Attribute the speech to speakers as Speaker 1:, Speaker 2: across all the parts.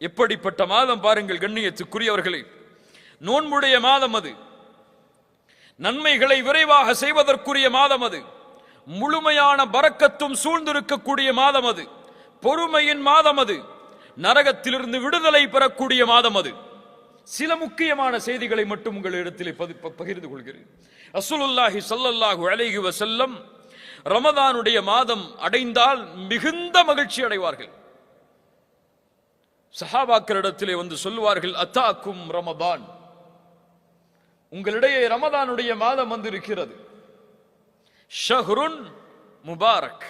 Speaker 1: எப்படிப்பட்ட மாதம் பாருங்கள் கண்ணியத்துக்குரியவர்களே. நோன்புடைய மாதம் அது, நன்மைகளை விரைவாக செய்வதற்குரிய மாதம் அது, முழுமையான பரக்கத்தும் சூழ்ந்திருக்கக்கூடிய மாதம் அது, பொறுமையின் மாதம் அது, நரகத்திலிருந்து விடுதலை பெறக்கூடிய மாதம் அது. சில முக்கியமான செய்திகளை மட்டும் உங்களிடத்தில் பகிர்ந்து கொள்கிறேன். ரசூலுல்லாஹி ஸல்லல்லாஹு அலைஹி வஸல்லம் ரமதானுடைய மாதம் அடைந்தால் மிகுந்த மகிழ்ச்சி அடைவார்கள். சஹாபாக்களிடத்திலே வந்து சொல்லுவார்கள், அத்தாக்கும் ரமதான், உங்களிடையே ரமதானுடைய மாதம் வந்திருக்கிறது. ஷஹ்ருன் முபாரக்,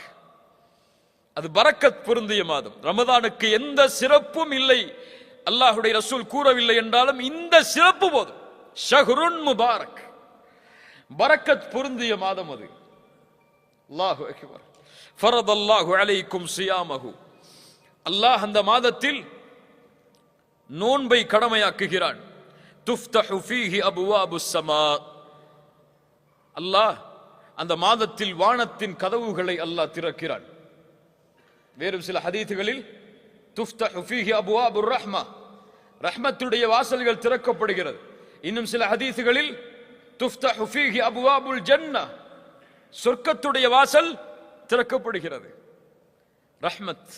Speaker 1: அது பரக்கத் பொருந்திய மாதம். ரமதானுக்கு எந்த சிறப்பும் இல்லை, அல்லாஹுடைய ரசூல் கூறவில்லை என்றாலும் இந்த சிறப்பு போதும். ஷஹ்ருன் முபாரக், பரக்கத் பொருந்திய மாதம் அது. அல்லாஹு அக்பர். ஃபரதல்லாஹு அலைக்கும் சியாமஹு, அல்லாஹ் அந்த மாதத்தில் நோன்பை கடமையாக்குகிறான். துஃப்தஹு ஃபீஹி அபுவாபுஸ் ஸமா, அல்லாஹ் அந்த மாதத்தில் வானத்தின் கதவுகளை அல்லாஹ் திறக்கிறான். வேறு சில ஹதீதுகளில் துஃப்தஹு ஃபீஹி அபுவாபுர் ரஹ்மா, ரஹ்மத்துடைய வாசல்கள் திறக்கப்படுகிறது. இன்னும் சில ஹதீதுகளில் துஃப்தஹு ஃபீஹி அபுவாபுல் ஜன்னah, சொர்க்கத்துடைய வாசல் திறக்கப்படுகிறது. ரஹ்மத்,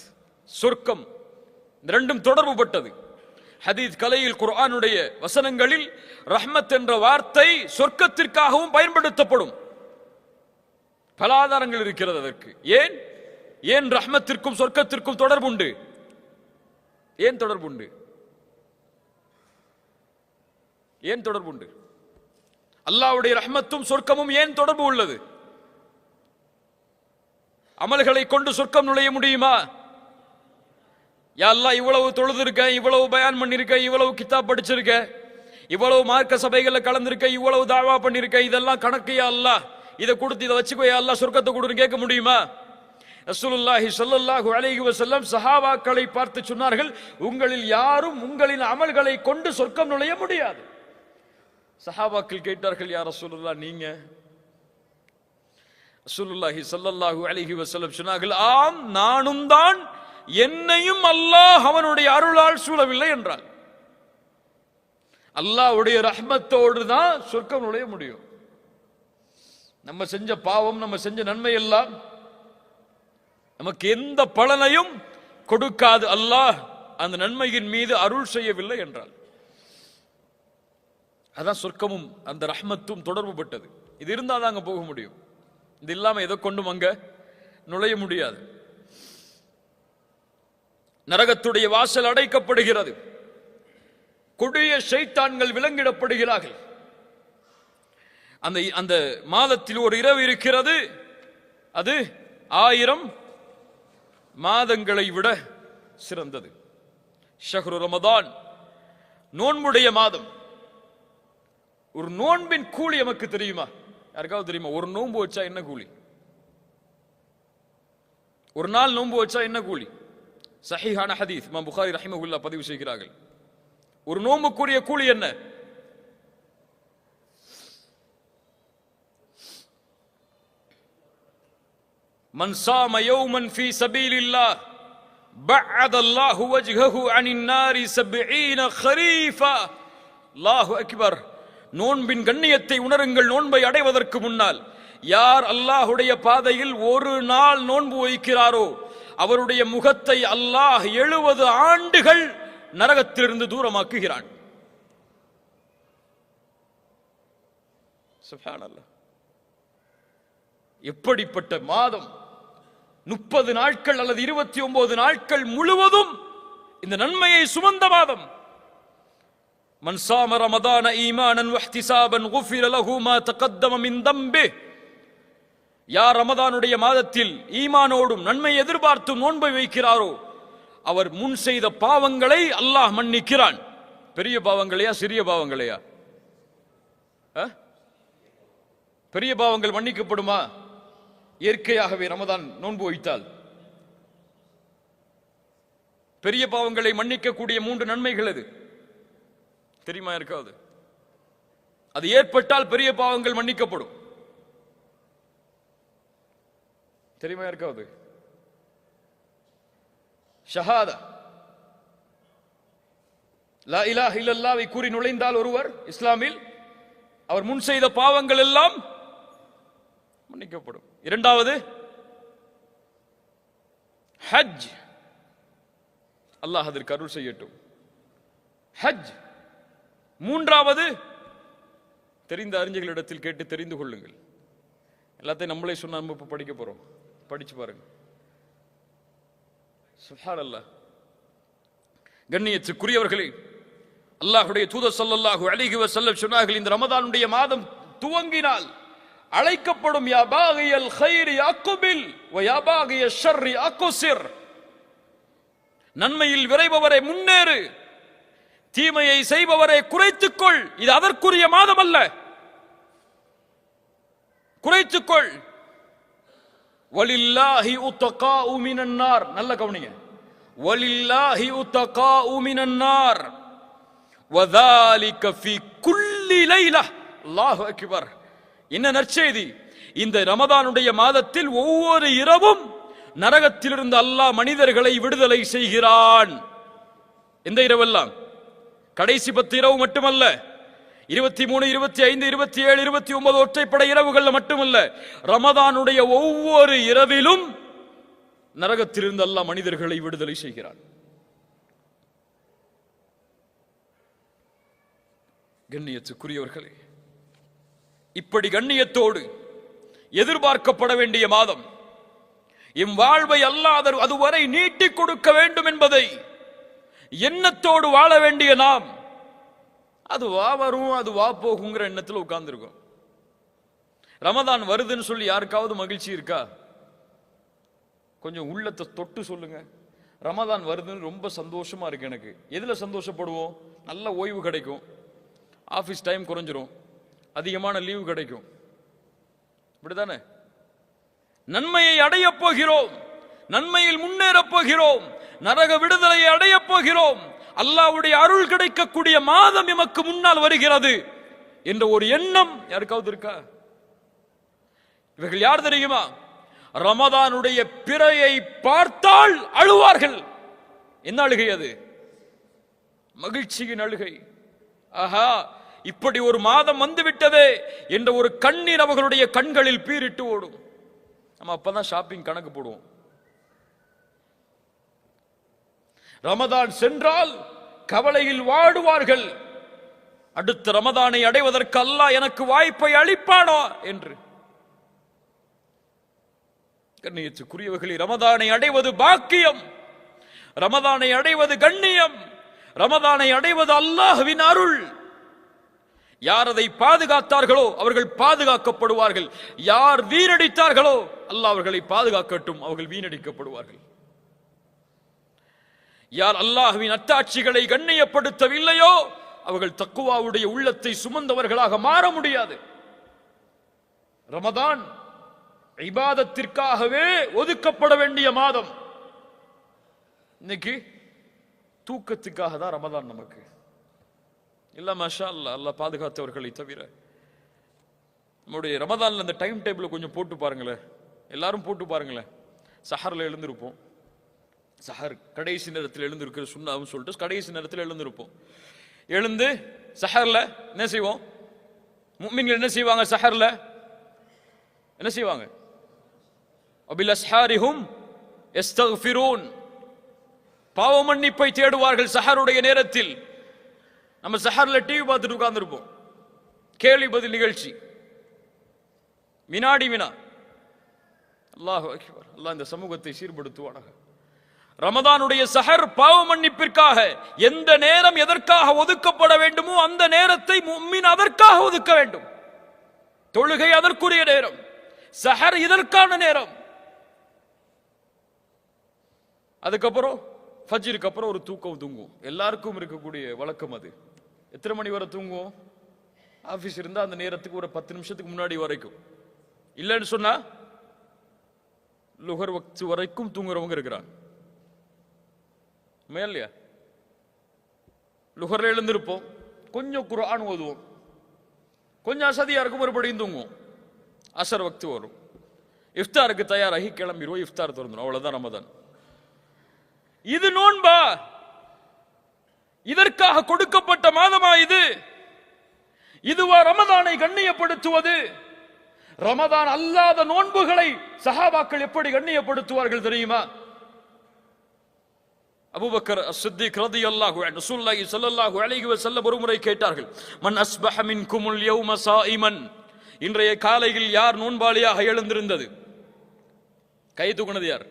Speaker 1: சொர்க்கம், இந்த ரெண்டும் தொடர்பு பட்டது. ஹதீஸ் கலையில் குர்ஆனுடைய வசனங்களில் ரஹ்மத் என்ற வார்த்தை சொர்க்கத்திற்காகவும் பயன்படுத்தப்படும். பல ஆதாரங்கள் இருக்கிறது அதற்கு. ஏன் ரஹ்மத்திற்கும் சொர்க்கத்திற்கும் தொடர்புண்டு? ஏன் தொடர்புண்டு? ஏன் தொடர்புண்டு? அல்லாஹ்வுடைய ரஹ்மத்தும் சொர்க்கமும் ஏன் தொடர்பு உள்ளது? அமல்களை கொண்டு சொர்க்கம் நுழைய முடியுமா? யா அல்லாஹ், இவ்வளவு தொழுதிருக்க, இவ்வளவு பயான் பண்ணிருக்க, இவ்வளவு கிதாப் படிச்சிருக்க, இவ்வளவு மார்க்க சபைகள்ல கலந்திருக்க, இவ்வளவு தாவா பண்ணிருக்க, இதெல்லாம் கணக்கு யா அல்லாஹ், இதை கொடுத்து இதை வச்சுக்கோ யா அல்லாஹ், சொர்க்கத்தை கொடுன்னு கேட்க முடியுமா? ரசூலுல்லாஹி ஸல்லல்லாஹு அலைஹி வஸல்லம் சஹாபாக்களை பார்த்து சொன்னார்கள், உங்களில் யாரும் உங்களின் அமல்களை கொண்டு சொர்க்கம் நுழைய முடியாது. சஹாபாக்கள் கேட்டார்கள், யா ரசூலுல்லாஹ் நீங்க? ரசூலுல்லாஹி ஸல்லல்லாஹு அலைஹி வஸல்லம் சொன்னார்கள், ஆம், நானும் தான், என்னையும் அல்லாஹ் அவனுடைய அருளால் சூழவில்லை என்றால். அல்லாஹ்வுடைய ரஹ்மத்தோடு தான் சொர்க்கம் நுழைய முடியும். நம்ம செஞ்ச பாவம், நம்ம செஞ்ச நன்மை எல்லாம் நமக்கு எந்த பலனையும் கொடுக்காது, அல்லாஹ் அந்த நன்மையின் மீது அருள் செய்யவில்லை என்றால். அதான் சொர்க்கமும் அந்த ரஹ்மத்தும் தொடர்பு பட்டது. இது இருந்தால் தான் அங்க போக முடியும். இது இல்லாம எதை கொண்டும் அங்க நுழைய முடியாது. நரகத்துடைய வாசல் அடைக்கப்படுகிறது. கொடிய ஷைத்தான்கள் விலங்கிடப்படுகிறார்கள். அந்த மாதத்தில் ஒரு இரவு இருக்கிறது, அது 1000 மாதங்களை விட சிறந்தது. ஷஹ்ரு ரமதான், நோன்புடைய மாதம். ஒரு நோன்பின் கூலி நமக்கு தெரியுமா? யாருக்காவது தெரியுமா? ஒரு நோன்பு வச்சா என்ன கூலி? ஒரு நாள் நோன்பு வச்சா என்ன கூலி? சஹீஹான ஹதீஸ் இமாம் புகாரி ரஹிமஹுல்லாஹ் பதிவு செய்கிறார்கள். ஒரு நோன்புக்குரிய கூலி என்ன? மன் ஸாம யௌமன் ஃபீ ஸபீலில்லாஹ் பஅதல்லாஹு வஜ்ஹஹு அனின் நாரி 70 கரீஃபா. அல்லாஹு அக்பர். நோன்பின் கண்ணியத்தை உணருங்கள். நோன்பை அடைவதற்கு முன்னால் யார் அல்லாஹுடைய பாதையில் ஒரு நாள் நோன்பு வைக்கிறாரோ அவருடைய முகத்தை அல்லாஹ் 70 ஆண்டுகள் நரகத்திலிருந்து தூரமாக்குகிறான். சுப்ஹானல்லாஹ். எப்படிப்பட்ட மாதம்! 30 நாட்கள் அல்லது 29 நாட்கள் முழுவதும் இந்த நன்மையை சுமந்த மாதம். மன் ஸாம ரமதான ஈமானன் வஹ்திஸாபன் குஃபிர லஹு மா தகத்தம மின் தம்பிஹ். யார் ரமதானுடைய மாதத்தில் ஈமானோடும் நன்மை எதிர்பார்த்தும் நோன்பை வைக்கிறாரோ அவர் முன் செய்த பாவங்களை அல்லாஹ் மன்னிக்கிறான். பெரிய பாவங்களையா சிறிய பாவங்களையா? பெரிய பாவங்கள் மன்னிக்கப்படுமா? இயற்கையாகவே ரமதான் நோன்பு வைத்தால் பெரிய பாவங்களை மன்னிக்கக்கூடிய 3 நன்மைகள் எது தெரியுமா? இருக்காது. அது ஏற்பட்டால் பெரிய பாவங்கள் மன்னிக்கப்படும். தெரியுமா? இருக்காது. ஷஹாதா, லா இலாஹ இல்லல்லாஹ்வை கூறி நுழைந்தால் ஒருவர் இஸ்லாமில், அவர் முன் செய்த பாவங்கள் எல்லாம் மன்னிக்கப்படும். இரண்டாவது ஹஜ். அல்லாஹ் அதற்கு அருள் செய்யட்டும். ஹஜ். மூன்றாவது, தெரிந்த அறிஞர்களிடத்தில் கேட்டு தெரிந்து கொள்ளுங்கள். எல்லாத்தையும் நம்மளே சொன்னா நம்ம இப்ப படிக்க போறோம். படிச்சு பாருங்க. சுப்ஹானல்லாஹ். கண்ணியத்துக்குரியவர்களே, அல்லாஹ்வுடைய தூதர் ஸல்லல்லாஹு அலைஹி வஸல்லம் சொன்னார்கள், இந்த ரமதானுடைய மாதம் துவங்கினால் அழைக்கப்படும் யா பாகியல் கைரி அக்பில் வ யா பாகிய ஷர்ரி அக்ஸிர். நன்மையில் விரைபவரே முன்னேறு, தீமையை செய்பவரே குறைத்துக்கொள். இது அதற்குரிய மாதம் அல்ல, குறைத்துக்கொள். வலில்லாஹி உத்தகாஉ மினன் நார். நல்ல கவனிங்க. வலில்லாஹி உத்தகாஉ மினன் நார் வதாலிக ஃபீ குல்லி லைலா. அல்லாஹு அக்பர். என்ன நற்செய்தி! இந்த ரமதானுடைய மாதத்தில் ஒவ்வொரு இரவும் நரகத்திலிருந்து அல்லாஹ் மனிதர்களை விடுதலை செய்கிறான். எந்த இரவெல்லாம்? கடைசி 10 இரவு மட்டுமல்ல, 23, 25, 27, 29 ஒற்றைப்படை இரவுகள் மட்டுமல்ல, ரமதானுடைய ஒவ்வொரு இரவிலும் நரகத்திலிருந்து அல்லாஹ் மனிதர்களை விடுதலை செய்கிறான். கண்ணியத்துக்குரியவர்களே, இப்படி கண்ணியத்தோடு எதிர்பார்க்கப்பட வேண்டிய மாதம், எம் வாழ்வை அல்லாஹ் அதுவரை நீட்டிக் கொடுக்க வேண்டும் என்பதை எண்ணத்தோடு வாழ வேண்டிய நாம், அது வா வரும் அது வா போகுங்கிற எண்ணத்தில் உட்கார்ந்துருக்கோம். ரமதான் வருதுன்னு சொல்லி யாருக்காவது மகிழ்ச்சி இருக்கா? கொஞ்சம் உள்ளத்தை தொட்டு சொல்லுங்க. ரமதான் வருதுன்னு ரொம்ப சந்தோஷமா இருக்கு எனக்கு. எதுல சந்தோஷப்படுவோம்? நல்ல ஓய்வு கிடைக்கும், ஆபீஸ் டைம் குறைஞ்சிரும், அதிகமான லீவு கிடைக்கும். இப்படிதானே? நன்மையை அடைய போகிறோம், நன்மையில் முன்னேறப் போகிறோம், நரக விடுதலையை அடையப் போகிறோம், அல்லாஹ்வுடைய அருள் கிடைக்கக்கூடிய மாதம் எமக்கு முன்னால் வருகிறது என்ற ஒரு எண்ணம் யாருக்காவது இருக்கா? இவர்கள் யார் தெரியுமா? ரமதானுடைய பிறையை பார்த்தால் அழுவார்கள். என்ன அழுகை அது? மகிழ்ச்சியின் அழுகை. ஆஹா, இப்படி ஒரு மாதம் வந்துவிட்டதே என்ற ஒரு கண்ணீர் அவர்களுடைய கண்களில் பீரிட்டு ஓடும். நம்ம அப்பதான் ஷாப்பிங் கணக்கு போடுவோம். ரமதான் சென்றால் கவலையில் வாடுவார்கள். அடுத்த ரமதானை அடைவதற்கு அல்லாஹ் எனக்கு வாய்ப்பை அளிப்பானா என்று. கண்ணியத்துக்குரியவர்களே, ரமதானை அடைவது பாக்கியம், ரமதானை அடைவது கண்ணியம், ரமதானை அடைவது அல்லாஹ்வின் அருள். யார் அதை பாதுகாத்தார்களோ அவர்கள் பாதுகாக்கப்படுவார்கள். யார் வீணடித்தார்களோ அல்லாஹ் அவர்களை பாதுகாக்கட்டும், அவர்கள் வீணடிக்கப்படுவார்கள். யார் அல்லாஹ்வின் அத்தாட்சிகளை கண்ணியப்படுத்தவில்லையோ அவர்கள் தக்குவாவுடைய உள்ளத்தை சுமந்தவர்களாக மாற முடியாது. ரமதான் இபாதத்திற்காகவே ஒதுக்கப்பட வேண்டிய மாதம். இன்னைக்கு தூக்கத்துக்காக தான் ரமதான் நமக்கு இல்ல. மாஷா அல்லாஹ், அல்லாஹ் பாதுகாத்தவர்களை தவிர. நம்முடைய ரமதான்ல அந்த டைம் டேபிள் கொஞ்சம் போட்டு பாருங்களேன், எல்லாரும் போட்டு பாருங்களேன். சஹர்ல எழுந்திருப்போம், சஹர் கடைசி நேரத்தில் எழுந்திருக்கிற சுண்ணாவும் சொல்லிட்டு கடைசி நேரத்தில் எழுந்திருப்போம். எழுந்து சஹர்ல என்ன செய்வோம்? முஃமின்கள் என்ன செய்வாங்க? சஹர்ல என்ன செய்வாங்க? அபில் அஸ்ஹாரிஹும் யஸ்தக்ஃபிரூன், பாவ மன்னிப்பை தேடுவார்கள் சஹருடைய நேரத்தில். நம்ம சஹர்ல டிவி பார்த்துட்டு உட்கார்ந்துருப்போம், கேள்வி பதில் நிகழ்ச்சி, வினாடி வினா. அல்லாஹு அக்பர். அல்லாஹ் இந்த சமூகத்தை சீர்படுத்துவானாக. ரமதானுடைய சஹர் பாவ மன்னிப்பிற்காக எந்த நேரம் எதற்காக ஒதுக்கப்பட வேண்டுமோ அந்த நேரத்தை முஃமின் அதற்காக ஒதுக்க வேண்டும். தொழுகை அதற்குரிய நேரம், சஹர் இதற்கான நேரம். அதுக்கப்புறம் ஃபஜ்ருக்கு அப்புறம் ஒரு தூக்கம் தூங்குவோம். எல்லாருக்கும் இருக்கக்கூடிய வழக்கம் அது. எத்தனை மணி வரை தூங்குவோம்? ஆபீஸ் இருந்தா அந்த நேரத்துக்கு ஒரு 10 நிமிஷத்துக்கு முன்னாடி வரைக்கும். இல்லைன்னு சொன்னா லுஹர் வக்த் வரைக்கும் தூங்குறவங்க இருக்கிறாங்க. இல்லையா? லுஹர்ல எழுந்திருப்போம், கொஞ்சம் குர்ஆன் ஓதுவோம், கொஞ்சம் அசதியா இருக்கும், மறுபடியும் தூங்குவோம். அசர் வக்து வரும், இஃப்தாருக்கு தயாராகி கிளம்பிடுவோம், இஃப்தார் திறந்துடும். அவ்வளவுதான் ரமதான். இது நோன்பா? இதற்காக கொடுக்கப்பட்ட மாதமா இது? இதுவா ரமதானை கண்ணியப்படுத்துவது? ரமதான் அல்லாத நோன்புகளை சஹாபாக்கள் எப்படி கண்ணியப்படுத்துவார்கள் தெரியுமா? அபூபக்கர் அஸ்-சித்தீக் ரலியல்லாஹு அன்ஹு ரசூலுல்லாஹி ஸல்லல்லாஹு அலைஹி வஸல்லம் ஒருமுறை கேட்டார்கள், மன் அஸ்பஹ மின்குமுல் யௌம ஸாயிமன், இன்றைய காலையில் யார் நோன்பாளியாக எழுந்திருந்தது? கை தூக்குனது யார்?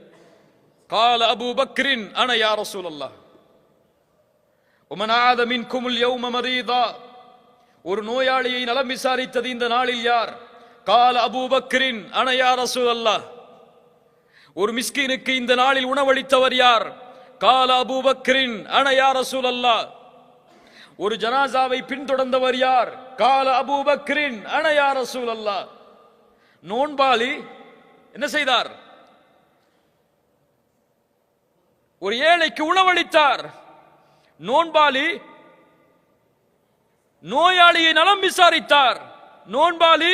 Speaker 1: قال أبو بكر أنا يا رسول الله. ومن عاد منكم اليوم مريضا, ஒரு நோயாளியை நலம் விசாரித்தது இந்த நாளில் யார்? قال أبو بكر أنا يا رسول الله. ஒரு மிஸ்கீனுக்கு இந்த நாளில் உணவளித்தவர் யார்? قال أبو بكر أنا يا رسول الله. ஒரு ஜனாசாவை பின்தொடர்ந்தவர் யார்? قال أبو بكر أنا يا رسول الله. நோன்பாளி என்ன செய்தார்? ஒரு ஏழைக்கு உணவளித்தார். நோன்பாளி நோயாளியை நலம் விசாரித்தார். நோன்பாளி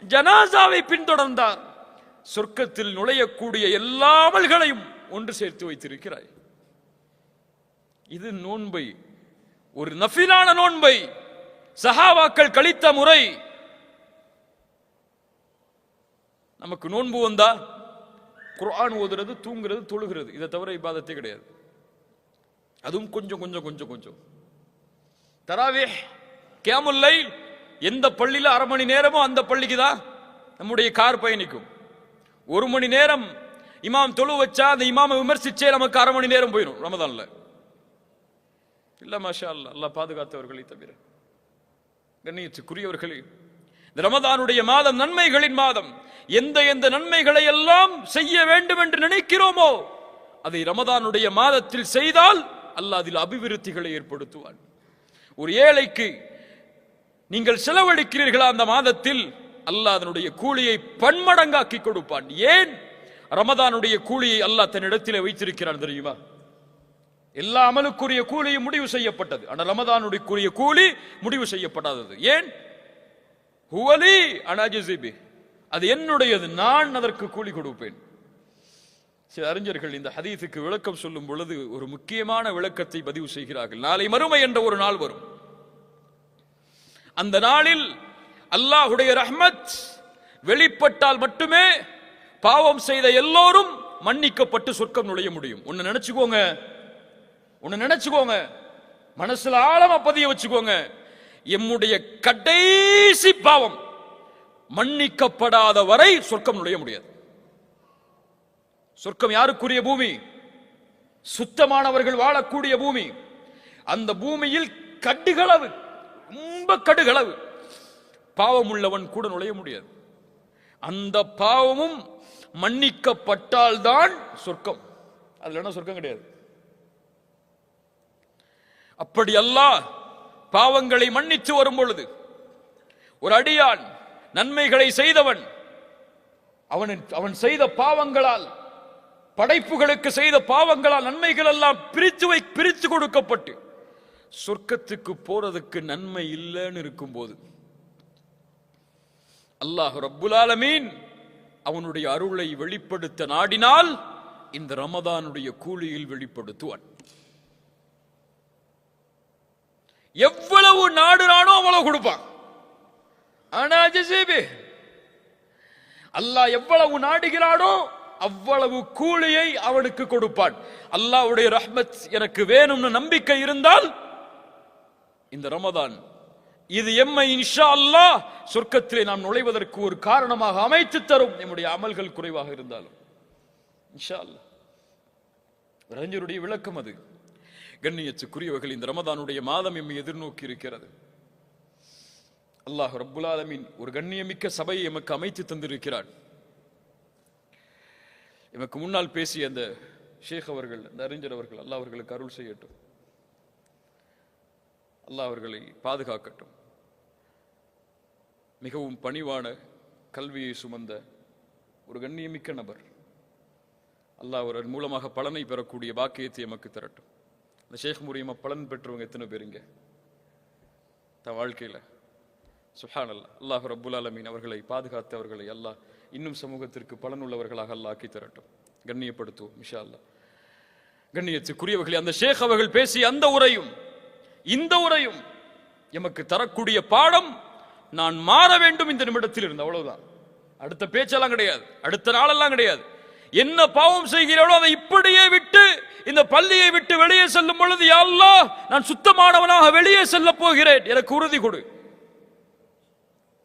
Speaker 1: ஜனாசாவை பின்தொடர்ந்தார். சொர்க்கத்தில் நுழையக்கூடிய எல்லா அமல்களையும் ஒன்று சேர்த்து வைத்திருக்கிறாய். இது நோன்பை, ஒரு நஃபிலான நோன்பை சஹாபாக்கள் கழித்த முறை. நமக்கு நோன்பு வந்தா குர்ஆன் ஓதுறது, தூங்குறது, தொழுகிறது, இதை தவிர இபாதத்தே கிடையாது. அதுவும் கொஞ்சம் கொஞ்சம் கொஞ்சம் கொஞ்சம். தராவீஹ், கியாமுல் லைல், எந்த பள்ளியில அரை மணி நேரமோ அந்த பள்ளிக்கு தான் நம்முடைய கார் பயணிக்கும். ஒரு மணி நேரம் இமாம் தொழு வச்சா அந்த இமாமை விமர்சிச்சே நமக்கு அரை மணி நேரம் போயிடும் ரமதான்ல. இல்ல மாஷா அல்லாஹ், அல்லாஹ் பாதுகாத்தவர்களை தவிர. கண்ணியத்துக்குரியவர்களே, இந்த ரமதானுடைய மாதம் நன்மைகளின் மாதம். எந்த எந்த நன்மைகளை எல்லாம் செய்ய வேண்டும் என்று நினைக்கிறோமோ அதை ரமதானுடைய மாதத்தில் செய்தால் அல்லாஹ் அதில் அபிவிருத்திகளை ஏற்படுத்துவான். ஒரு ஏழைக்கு நீங்கள் செலவழிக்கிறீர்களா அந்த மாதத்தில், அல்லாஹ் அதனுடைய கூலியை பன்மடங்காக்கி கொடுப்பான். ஏன்? ரமதானுடைய கூலியை அல்லாஹ் தன்னிடத்திலே வைத்திருக்கிறான் தெரியுமா? எல்லா அமலுக்குரிய கூலியும் முடிவு செய்யப்பட்டது, ஆனால் ரமதானுடைய கூலி முடிவு செய்யப்படாதது. ஏன்? ஹுவலி அனாஜிபி, அது என்னுடையது, நான் அதற்கு கூலி கொடுப்பேன். சில அறிஞர்கள் இந்த ஹதீஸுக்கு விளக்கம் சொல்லும் பொழுது ஒரு முக்கியமான விளக்கத்தை பதிவு செய்கிறார்கள். நாளை மறுமை என்ற ஒரு நாள் வரும். அந்த நாளில் அல்லாஹ்வுடைய ரஹ்மத் வெளிப்பட்டால் மட்டுமே பாவம் செய்த எல்லோரும் மன்னிக்கப்பட்டு சொர்க்கம் நுழைய முடியும். ஒன்னு நினைச்சுக்கோங்க, மனசுல ஆழமா பதிய வச்சுக்கோங்க. எம்முடைய கடைசி பாவம் மன்னிக்கப்படாத வரை சொர்க்கம் நுழைய முடியாது. சொர்க்கம் யாருக்குரிய பூமி? சுத்தமானவர்கள் வாழக்கூடிய பூமி. அந்த பூமியில் கடுகளவு, ரொம்ப கடுகளவு பாவம் உள்ளவன் கூட நுழைய முடியாது. அந்த பாவமும் மன்னிக்கப்பட்டால்தான் சொர்க்கம். அதுல என்ன சொர்க்கம் கிடையாது. அப்படி அல்லாஹ் பாவங்களை மன்னித்து வரும் பொழுது ஒரு அடியான் நன்மைகளை செய்தவன், அவன் செய்த பாவங்களால், படைப்புகளுக்கு செய்த பாவங்களால் நன்மைகள் எல்லாம் பிரித்து கொடுக்கப்பட்டு சொர்க்கத்துக்கு போறதுக்கு நன்மை இல்லைன்னு இருக்கும் போது அல்லாஹ் ரப்புல் ஆலமீன் அவனுடைய அருளை வெளிப்படுத்த நாடினால் இந்த ரமதானுடைய கூலியில் வெளிப்படுத்துவான். எவ்வளவு நாடுறானோ அவ்வளவு கொடுப்பான். ஆனா அல்லாஹ் எவ்வளவு நாடுகிறானோ அவ்வளவு கூலியை அவனுக்கு கொடுப்பான். அல்லாஹ்வுடைய ரஹ்மத் எனக்கு வேணும்னு நம்பிக்கை இருந்தால் இந்த ரமதான் இது எம்மை இன்ஷா அல்லாஹ் சொர்க்கத்திலே நாம் நுழைவதற்கு ஒரு காரணமாக அமைத்து தரும். நம்முடைய அமல்கள் குறைவாக இருந்தாலும் இன்ஷா அல்லாஹ். அறிஞருடைய விளக்கம் அது. கண்ணியத்துக்குரியவர்கள், இந்த ரமதானுடைய மாதம் எம்மை எதிர்நோக்கி இருக்கிறது. அல்லாஹ் ரப்புல் ஆலமீன் ஒரு கண்ணியமிக்க சபையை எமக்கு அமைத்து தந்திருக்கிறார். எமக்கு முன்னால் பேசிய அந்த ஷேக் அவர்கள், அந்த அறிஞர் அவர்கள், அல்லாஹ் அவர்களுக்கு அருள் செய்யட்டும், அல்லாஹ் அவர்களை பாதுகாக்கட்டும். மிகவும் பணிவான கல்வியை சுமந்த ஒரு கண்ணியமிக்க நபர். அல்லாஹ் அவர் மூலமாக பலனை பெறக்கூடிய பாக்கியத்தை எமக்கு தரட்டும். இந்த ஷேக் மூலியமா பலன் பெற்றவங்க எத்தனை பேருங்க தன் வாழ்க்கையில? சுப்ஹானல்லாஹ். அல்லாஹ் ரப்புல் ஆலமீன் அவர்களை பாதுகாத்து அவர்களை அல்லாஹ் இன்னும் சமூகத்திற்கு பலனுள்ளவர்களாக அல்லாஹ் ஆக்கி தரட்டும். கண்ணியப்படுத்துவோம் இன்ஷா அல்லாஹ். கண்ணியத்துக்குரியவர்களே, அந்த ஷேக் அவர்கள் பேசிய அந்த உரையும் இந்த உரையும் எமக்கு தரக்கூடிய பாடம், நான் மாற வேண்டும் இந்த நிமிடத்தில் இருந்து, அவ்வளவுதான். அடுத்த பேச்செல்லாம் கிடையாது, அடுத்த நாளெல்லாம் கிடையாது. என்ன பாவம் செய்கிறோம் அதை இப்படியே விட்டு இந்த பள்ளியை விட்டு வெளியே செல்லும் பொழுது, யா அல்லாஹ் நான் சுத்தமானவனாக வெளியே செல்ல போகிறேன், எனக்கு உறுதி கொடு.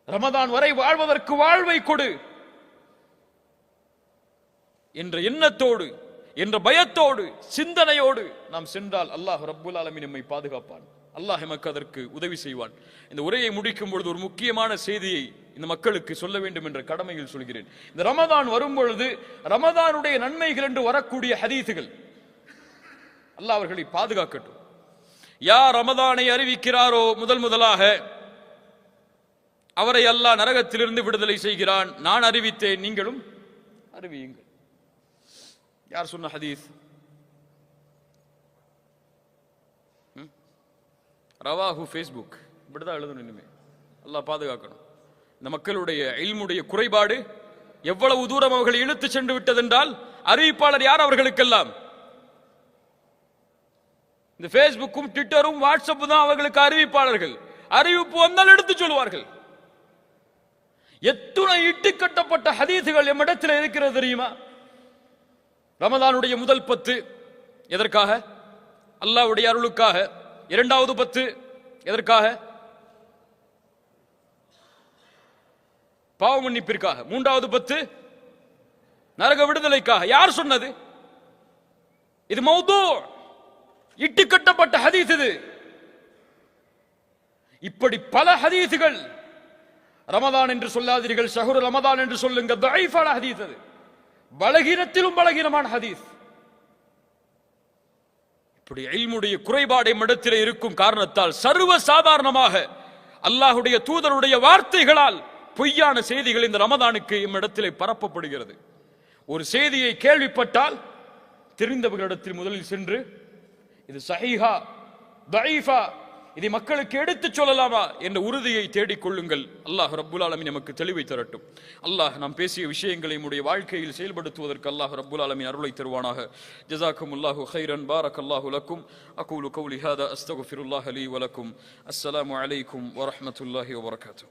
Speaker 1: ரமதான் வரை வாழ்வதற்கு வாழ்வை கொடு என்ற எண்ணத்தோடு, என்ற பயத்தோடு, சிந்தனையோடு நாம் சென்றால் அல்லாஹ் ரப்புல் ஆலமீன் நம்மை பாதுகாப்பான். அல்லாஹ் எமக்கு அதற்கு உதவி செய்வான். இந்த உரையை முடிக்கும் பொழுது ஒரு முக்கியமான செய்தியை இந்த மக்களுக்கு சொல்ல வேண்டும் என்ற கடமையில் சொல்கிறேன். இந்த ரமதான் வரும் பொழுது ரமதானுடைய நன்மைகள் என்று வரக்கூடிய ஹதீசுகள், அல்லாஹ் அவர்களை பாதுகாக்கட்டும். யார் ரமதானை அறிவிக்கிறாரோ முதலாக அவரை அல்லாஹ் நரகத்திலிருந்து விடுதலை செய்கிறான். நான் அறிவித்தேன், நீங்களும் அறிவியுங்கள். யார் சொன்ன ஹதீஸ்? ரவாஹு ஃபேஸ்புக். இப்படிதான் எழுதணும். இனிமே அல்லாஹ் பாதுகாக்கணும். இந்த மக்களுடைய இல்முடைய குறைபாடு எவ்வளவு தூரம் அவர்களை இழுத்து சென்று விட்டதென்றால், அறிவிப்பாளர் யார் அவர்களுக்கெல்லாம்? இந்த ஃபேஸ்புக்கும் ட்விட்டரும் வாட்ஸ்அப்பும் தான் அவர்களுக்கு அறிவிப்பாளர்கள். அறிவிப்பு வந்தால் எடுத்து சொல்வார்கள். எத்துணை இட்டுக்கட்டப்பட்ட ஹதீசுகள் எம்மிடத்தில் இருக்கிறது தெரியுமா? ரமதானுடைய முதல் 10 எதற்காக? அல்லாஹ்வுடைய அருளுக்காக. இரண்டாவது 10 எதற்காக? பாவ மன்னிப்பிற்காக. மூன்றாவது 10 நரக விடுதலைக்காக. யார் சொன்னது? இது மௌது, இட்டுக்கட்டப்பட்ட ஹதீஸ். இது இப்படி பல ஹதீசுகள். ரமதான் என்று சொல்லாதீர்கள், ஷஹ்ரு ரமதான் என்று சொல்லுங்க. தஈஃபான ஹதீஸ் அது, பலகீனத்திலும் பலகீனமான ஹதீஸ். இப்படி இல்முடைய குறைபாடை மடத்திலே இருக்கும் காரணத்தால் சர்வ சாதாரணமாக அல்லாஹ்வுடைய தூதருடைய வார்த்தைகளால் பொய்யான செய்திகள் இந்த ரமதானுக்கு இம்மிடத்திலே பரப்பப்படுகிறது. ஒரு செய்தியை கேள்விப்பட்டால் தெரிந்தவர்களிடத்தில் முதலில் சென்று இது சஹீஹா தஈஃபா, இதை மக்களுக்கு எடுத்துச் சொல்லலாமா என்ற உறுதியை தேடிக்கொள்ளுங்கள். அல்லாஹ் ரப்புல் ஆலமீன் நமக்கு தெளிவை தரட்டும். அல்லாஹ் நாம் பேசிய விஷயங்களை நம்முடைய வாழ்க்கையில் செயல்படுத்துவதற்கு அல்லாஹ் ரப்புல் ஆலமீன் அருளை தருவானாக. ஜஸாக்குமுல்லாஹு கைரன், பாரக்கல்லாஹு லக்கும். அகூலு கௌலி ஹாதா அஸ்தக்ஃபிருல்லாஹ லீ வ லக்கும். அஸ்ஸலாமு அலைக்கும் வ ரஹ்மத்துல்லாஹி வ பரகாத்துஹு.